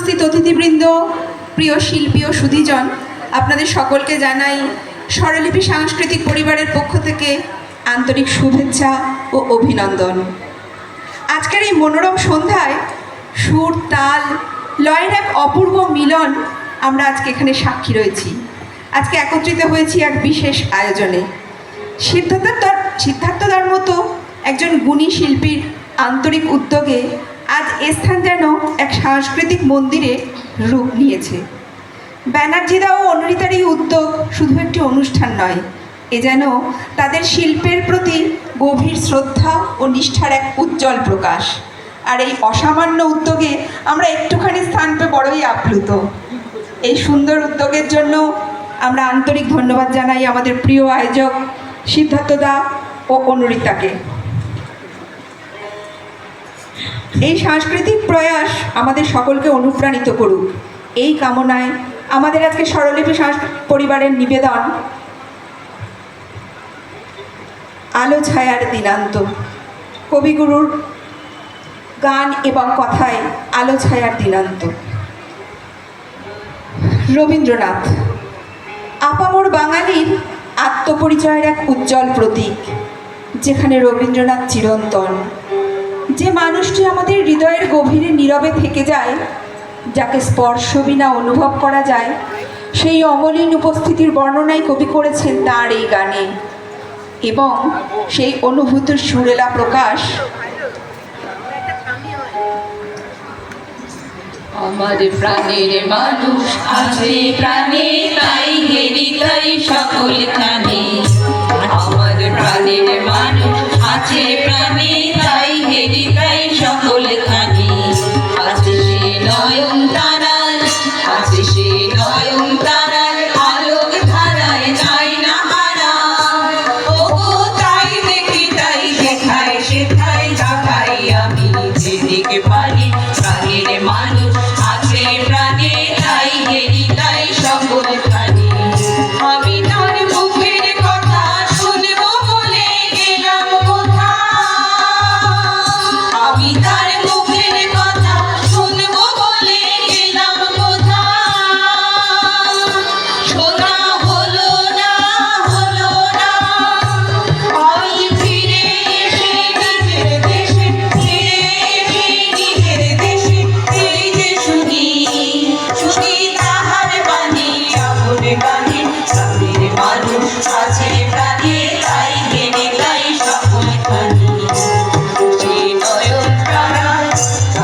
উপস্থিত অতিথিবৃন্দ, প্রিয় শিল্পী ও সুধীজন, আপনাদের সকলকে জানাই স্বরলিপি সাংস্কৃতিক পরিবারের পক্ষ থেকে আন্তরিক শুভেচ্ছা ও অভিনন্দন। আজকের এই মনোরম সন্ধ্যায় সুর, তাল, লয়ের এক অপূর্ব মিলন আমরা আজকে এখানে সাক্ষী রয়েছি। আজকে একত্রিত হয়েছি এক বিশেষ আয়োজনে। সিদ্ধার্থদার মতো একজন গুণী শিল্পীর আন্তরিক উদ্যোগে আজ এ স্থান যেন এক সাংস্কৃতিক মন্দিরে রূপ নিয়েছে। ব্যানার্জিদা ও অনুরিতার এই উদ্যোগ শুধু একটি অনুষ্ঠান নয়, এ যেন তাদের শিল্পের প্রতি গভীর শ্রদ্ধা ও নিষ্ঠার এক উজ্জ্বল প্রকাশ। আর এই অসামান্য উদ্যোগে আমরা একটুখানি স্থান পেয়ে বড়ই আপ্লুত। এই সুন্দর উদ্যোগের জন্য আমরা আন্তরিক ধন্যবাদ জানাই আমাদের প্রিয় আয়োজক সিদ্ধার্থদা ও অনুরিতাকে। এই সাংস্কৃতিক প্রয়াস আমাদের সকলকে অনুপ্রাণিত করুক, এই কামনায় আমাদের আজকে স্বরলিপি সাংস্কৃতিক পরিবারের নিবেদন আলো ছায়ার দিনান্ত। কবিগুরুর গান এবং কথায় আলো ছায়ার দিনান্ত। রবীন্দ্রনাথ আপামর বাঙালির আত্মপরিচয়ের এক উজ্জ্বল প্রতীক, যেখানে রবীন্দ্রনাথ চিরন্তন। যে মানুষটি আমাদের হৃদয়ের গভীরে নীরবে থেকে যায়, যাকে স্পর্শ বিনা অনুভব করা যায়, সেই অমলিন উপস্থিতির বর্ণনাই কবি করেছেন তাঁর এই গানে। এবং সেই অনুভূতির সুরেলা প্রকাশ আমার প্রাণের মানুষ আছে প্রাণে, তাই হেরি তাই সকল খানে। আমার প্রাণের মানুষ আছে প্রাণে, তাই হেরি তাই সকল খানে। আছে সে নয়ন তারার, আছে সে নয়ন তারার আলোক ধারায় যায় না হারা। ও তাই দেখি তাই দেখায় সেথায় দেখাই আমি যেদিকে পারি। প্রাণের মানুষ আছে প্রাণে, তাই হেরি তাই সকল খানে। আমি তার মুখের কথা শুনবো বলে গেলাম কোথা। আমি তার মুখের কথা শুনবো বলে গেলাম কোথা। শোনা হলো না, হলো না। আজ ফিরে এসে নিজের দেশে, ফিরে এসে নিজের দেশে, এই যে শুনি শুনি তাহার বাণী আপন গানে। প্রাণের মানুষ আছে প্রাণে, তাই হেরে তাই সকল খানি। সে নয়ন তারার,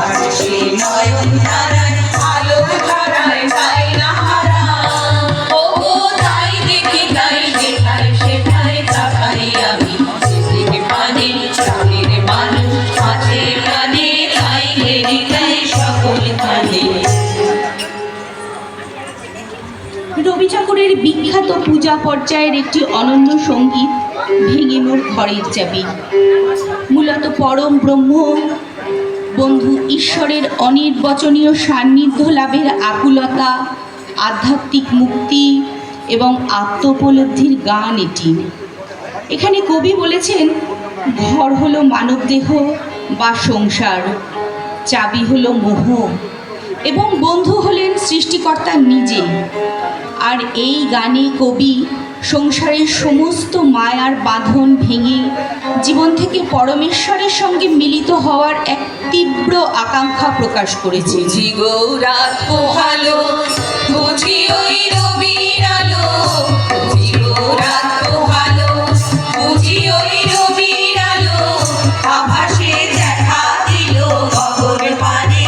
আছে সে নয়ন তারার আলোক ধারায় যায় না হারা। ও তাই দেখি তাই দেখাই সেটাই তাকাই আমি যেদিকে পানি। প্রাণের মানুষ আছে প্রাণে, তাই হেরে তাই সকল খানি। রবি ঠাকুরের বিখ্যাত পূজা পর্যায়ের একটি অনন্য সঙ্গীত ভেঙে মোর ঘরের চাবি। মূলত পরম ব্রহ্ম বন্ধু ঈশ্বরের অনির্বচনীয় সান্নিধ্য লাভের আকুলতা, আধ্যাত্মিক মুক্তি এবং আত্মোপলব্ধির গান এটি। এখানে কবি বলেছেন, ঘর হলো মানবদেহ বা সংসার, চাবি হলো মোহ এবং বন্ধু হলেন সৃষ্টিকর্তা নিজে। আর এই গানে কবি সংসারের সমস্ত মায়ার বাঁধন ভেঙে জীবন থেকে পরমেশ্বরের সঙ্গে মিলিত হওয়ার এক তীব্র আকাঙ্ক্ষা প্রকাশ করেছে। বুঝি গো রাত পোহালো, বুঝি ওই রবির আলো। বুঝি গো রাত পোহালো, বুঝি ওই রবির আলো। আভাসে দেখা দিল গগন পানে,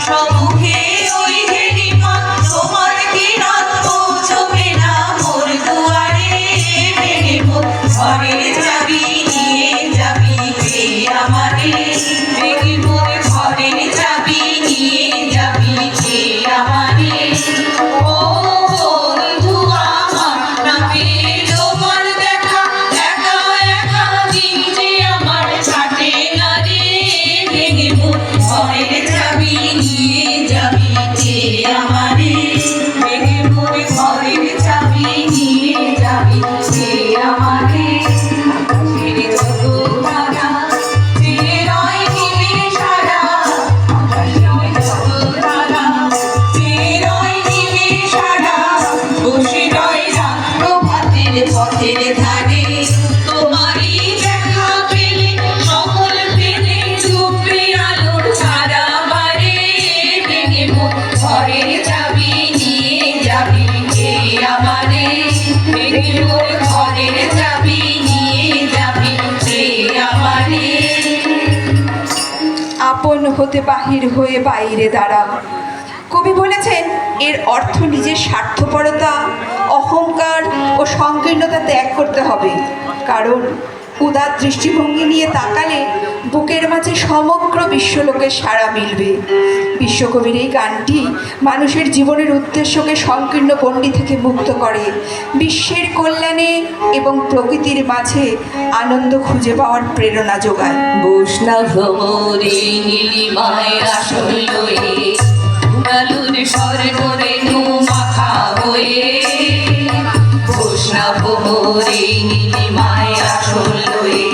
সম্মুখে ওই হেরিমা। তোমার কি রাত পৌঁছবে না মোর দুয়ারে। ভেঙে মোর ঘরের চাবি নিয়ে যাবি কে আমারে। ভেঙে মোর ঘরের চাবি নিয়ে যাবি কে আমারে। ও বন্ধু আমার, না পেলো মোর দেখা, একা একা দিন যে আমার কাটে না রে। ভেঙে মোর ঘরের চাবি নিয়ে যাবি কে আমারে। ভেঙে মোর ঘরের চাবি নিয়ে যাবি কে আমারে। আকাশের যত তারা যে রয় নিবে সারা, আকাশের যত তারা ঘরের চাবি নিয়ে যাবি কে আমারে ভেঙে মোর ঘরের চাবি নিয়ে যাবি কে আমারে আপন হতে বাহির হয়ে বাইরে দাঁড়া। কবি বলেছেন এর অর্থ নিজের স্বার্থপরতা, অহংকার ও সংকীর্ণতা ত্যাগ করতে হবে। কারণ উদার দৃষ্টিভঙ্গি নিয়ে তাকালে বুকের মাঝে সমগ্র বিশ্বলোকের সাড়া মিলবে। বিশ্বকবির এই গানটি মানুষের জীবনের উদ্দেশ্যকে সংকীর্ণ গণ্ডি থেকে মুক্ত করে, বিশ্বের কল্যাণে এবং প্রকৃতির মাঝে আনন্দ খুঁজে পাওয়ার প্রেরণা যোগায়। বৈষ্ণব মোরে নীলিমায় আসল লয়ে উড়ালুর স্বর্গরে মাখা হয়ে বৈষ্ণব মোরে নীলিমায় আসল লয়ে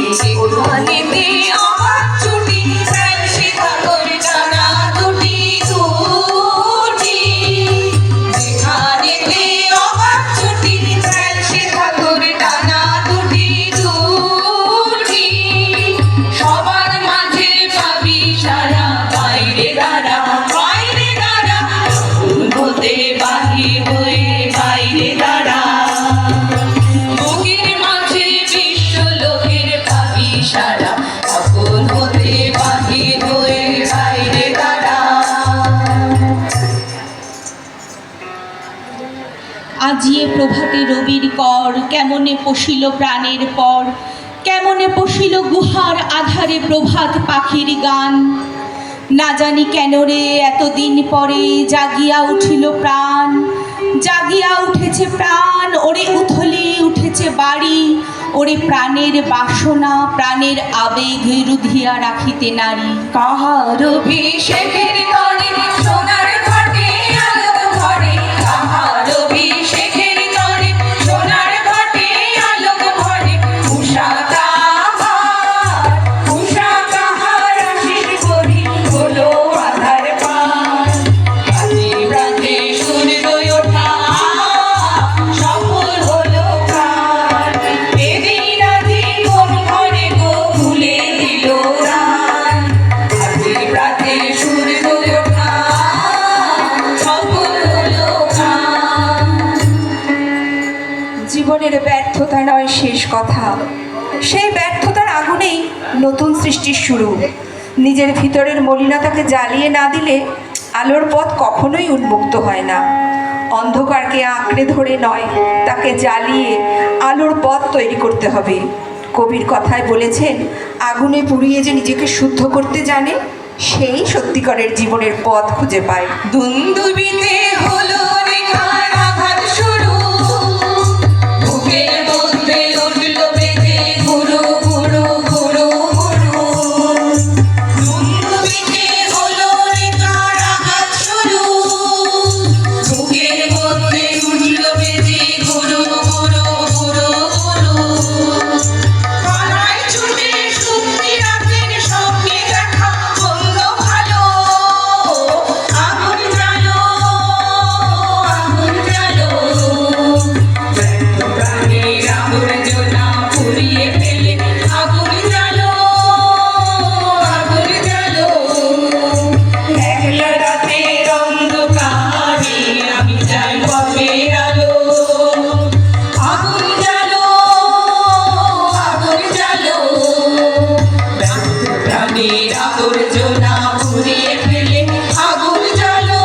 ওখানেতে আমার ছুটি প্রাণ শিখা করে টানা দুটি দুটি যেখানেতে আমার ছুটি প্রাণ শিখা করে টানা দুটি দুটি সবার মাঝে পাবি সারা বাইরে দাঁড়া হতে বাহির হয়ে বাইরে দাঁড়া বুকের মাঝে বিশ্ব লোকের পাবি সারা আপন হতে বাহির হয়ে বাইরে দাঁড়া আজিয়ে প্রভাতে রবির কর কেমনে পশিল প্রাণের পর, কেমনে পশিল গুহার আধারে প্রভাত পাখির গান। না জানি কেন রে এতদিন পরে জাগিয়া উঠিল প্রাণ, জাগিয়া উঠেছে প্রাণ, ওরে উথলে উঠেছে বাড়ি, ওরে প্রাণের বাসনা প্রাণের আবেগ রুধিয়া রাখিতে নারী। কাহার অভিষেকের তরে সোনার ঘটে আলো ভরে কাহার অভিষেকের তরে সোনার ঘটে আলো ভরে উষা কাহার আশিস করি হলো আধার পান কাজে ব্রাতে সূর্য ওঠা সফল হলো প্রাণ এদিন আজি কোন ঘরে গো ভুলে দিল রান কাজে ব্রাতে সূর্য ওঠা সফল হলো প্রাণ জীবনের ব্যর্থতা নয় শেষ কথা, সেই ব্যর্থতার আগুনেই নতুন সৃষ্টির শুরু। নিজের ভিতরের মলিনতাকে জ্বালিয়ে না দিলে আলোর পথ কখনোই উন্মুক্ত হয় না। অন্ধকারকে আঁকড়ে ধরে নয়, তাকে জ্বালিয়ে আলোর পথ তৈরি করতে হবে। কবির কথায় বলেছেন, আগুনে পুড়িয়ে যে নিজেকে শুদ্ধ করতে জানে সেই সত্যিকারের জীবনের পথ খুঁজে পায়। দুন্দুবিতে হলো রেখার আঘাত শুরু বুকের মধ্যে উঠল বেজে গুরু গুরু গুরু গুরু দুন্দুবিতে হলো রেখার আঘাত শুরু বুকের মধ্যে উঠল বেজে গুরু গুরু গুরু গুরু পাড়ায় ছুটে শুক্তি রাতের সঙ্গে দেখা বন্ধ ভালো আগুন জ্বালো প্রাণের আবর্জনা পুড়িয়ে ফেলে আগুন জ্বালো একলা রাতের অন্ধকারে আমি চাই পথের আলো আগুন জ্বালো প্রাণের আবর্জনা পুড়িয়ে ফেলে আগুন জ্বালো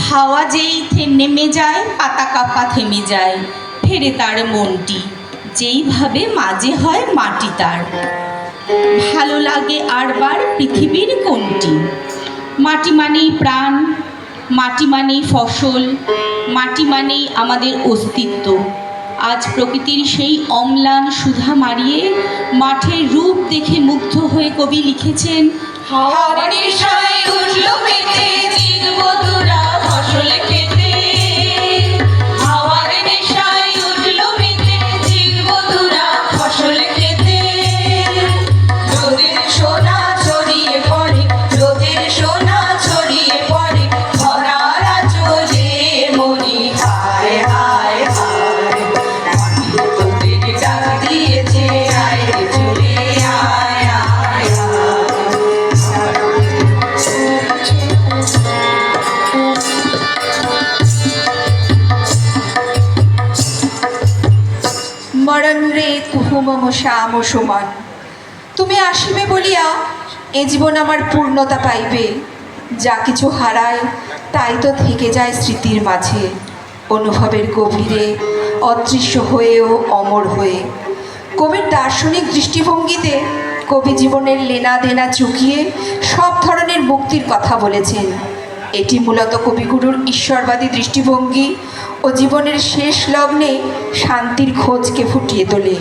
হাওয়া যেই নেমে যায় পাতা কাপা থেমে যায়, ফেরে তার মনটি যেইভাবে মাঝে হয় মাটি তার। ভালো লাগে আরবার পৃথিবীর কোনটি? মাটি মানেই প্রাণ, মাটি মানেই ফসল, মাটি মানেই আমাদের অস্তিত্ব। আজ প্রকৃতির সেই অম্লান সুধা মারিয়ে মাঠের রূপ দেখে মুগ্ধ হয়ে কবি লিখেছেন, হাওয়ার নেশায় উঠল পেতে দিনবধুরা ফসল খেতে হাওয়ার নেশায় উঠল পেতে দিনবধুরা ফসল খেতে রোদের সোনা ছড়িয়ে পড়ে ধরার আঁচলে মনি হায় হায় হায় মাটি তোদের ডাক দিয়েছে আয় রে চলে আয় আয় আয় শ্যাম ও সমান। তুমি আসিবে বলিয়া এ জীবন আমার পূর্ণতা পাইবে। যা কিছু হারায় তাই তো থেকে যায় স্মৃতির মাঝে, অনুভবের গভীরে, অদৃশ্য হয়েও অমর হয়ে। কবির দার্শনিক দৃষ্টিভঙ্গিতে কবি জীবনের লেনা দেনা চুকিয়ে সব ধরনের মুক্তির কথা বলেছেন। এটি মূলত কবিগুরুর ঈশ্বরবাদী দৃষ্টিভঙ্গি ও জীবনের শেষ লগ্নে শান্তির খোঁজকে ফুটিয়ে তোলে।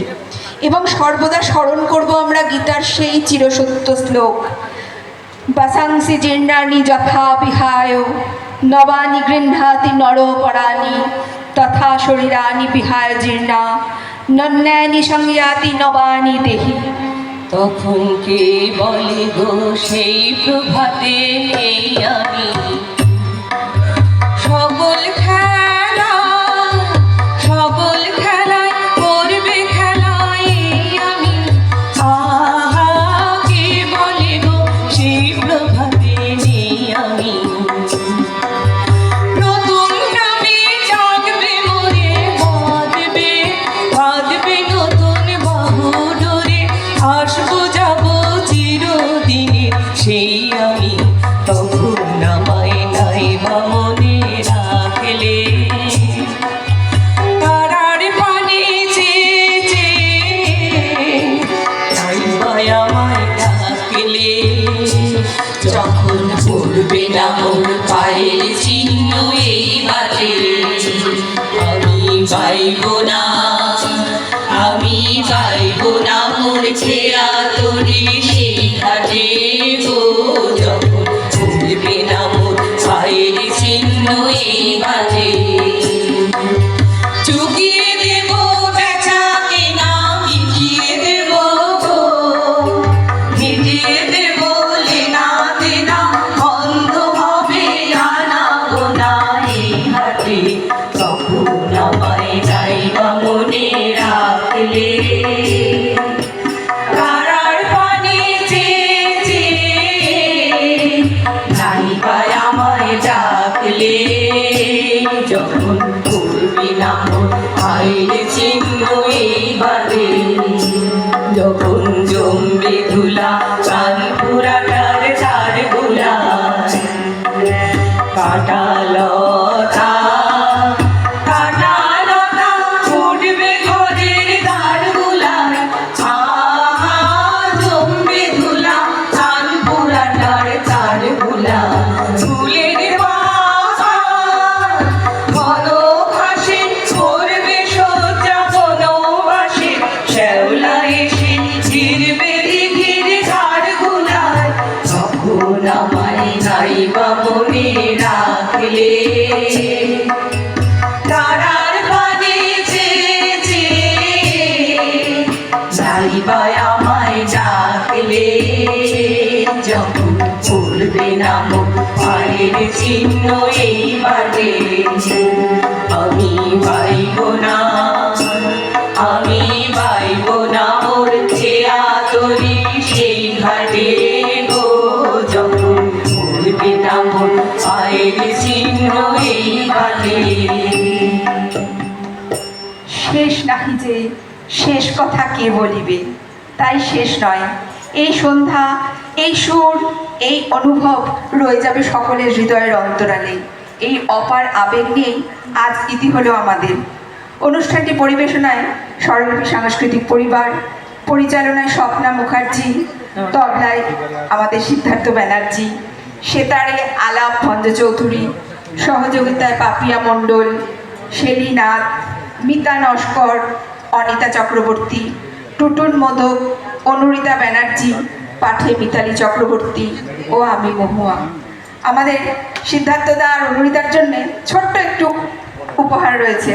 এবং সর্বদা স্মরণ করব আমরা গীতার সেই চিরসত্য শ্লোক, বাসাংসি জীর্ণানি যথা বিহায় নবানি গৃহ্ণাতি নরপরাণি তথা শরীরানি বিহায় জীর্ণা নন্যানি সংয়াতি নবানি দেহি। তখন কে বলে গো সেই প্রভাতে এই আমি সকল খেলায় করবে খেলায় এই আমি। আহা কে বলে গো সেই প্রভাতে নেই আমি। নতুন নামে ডাকবে মোরে, বাঁধবে নতুন বাহু ডোরে। আসবো যাবো চিরদিনে সেই আমি। তখন আমায় নাই বা মনে রাখলে, তারার পানে চেয়ে নাই বা আমায় ডাকলে। যখন পড়বে না মোর পায়ের চিহ্ন এই বাটে, আমি পাইব না মোর খেয়া তোরে সেই ঘাটে গো। যখন পড়বে না মোর পায়ের চিহ্ন এই বাটে, চুকিয়ে দেব বেচা কেনা, মিটিয়ে দেব গো, মিটিয়ে দেব লেনা দেনা। বন্ধ হবে আনা গোনা এই হাটে, তখন আমায় নাই বা মনে রাখলে। তারার পানে চেয়ে নাই বা আমায় ডাকলে। যখন করবি না মোর পায়ের চিহ্ন এই বাটে, যখন জমবে ধুলা কান পুরাটার চার গোলায়। কাটা লতা উঠবে ঘরের দ্বার গোলায়। আহা জমবে ধুলা কান পুরাটার চার গোলায়। ফুলের ঘন ঘাসে করবে সজ্জা বনবাসে, শ্যাওলা এসে চিরবে দিঘির ধার গোলায়। তখন আমায় নাই বা মনে রাখলে। তারার পানে চেয়ে নাই বা আমায় ডাকলে। যখন পড়বে না মোর পায়ের চিহ্ন এই বাটে, আমি পাইব না মোর খেয়া তোরি সেই ঘাটে গো। যখন পড়বে না মোর পায়ের চিহ্ন এই বাটে। শেষ নাহি যে শেষ কথা কে বলিবে, তাই শেষ নয়। এই সন্ধ্যা, এই সুর, এই অনুভব রয়ে যাবে সকলের হৃদয়ের অন্তরালে। এই অপার আবেগ নিয়েই আজ ইতি হলো আমাদের। অনুষ্ঠানটি পরিবেশনায় স্বরলিপি সাংস্কৃতিক পরিবার, পরিচালনায় স্বপ্না মুখার্জি, তবলায় আমাদের সিদ্ধার্থ ব্যানার্জি, সেতারে আলাপ ভঞ্জ চৌধুরী, সহযোগিতায় পাপিয়া মণ্ডল, শেলি নাথ, মিতা নস্কর, অনিতা চক্রবর্তী, টুটুন মোদক, অনুরিতা ব্যানার্জি, পাঠে মিতালি চক্রবর্তী ও আমি মহুয়া। আমাদের সিদ্ধার্থদা আর অনুরিতার জন্যে ছোট্ট একটু উপহার রয়েছে।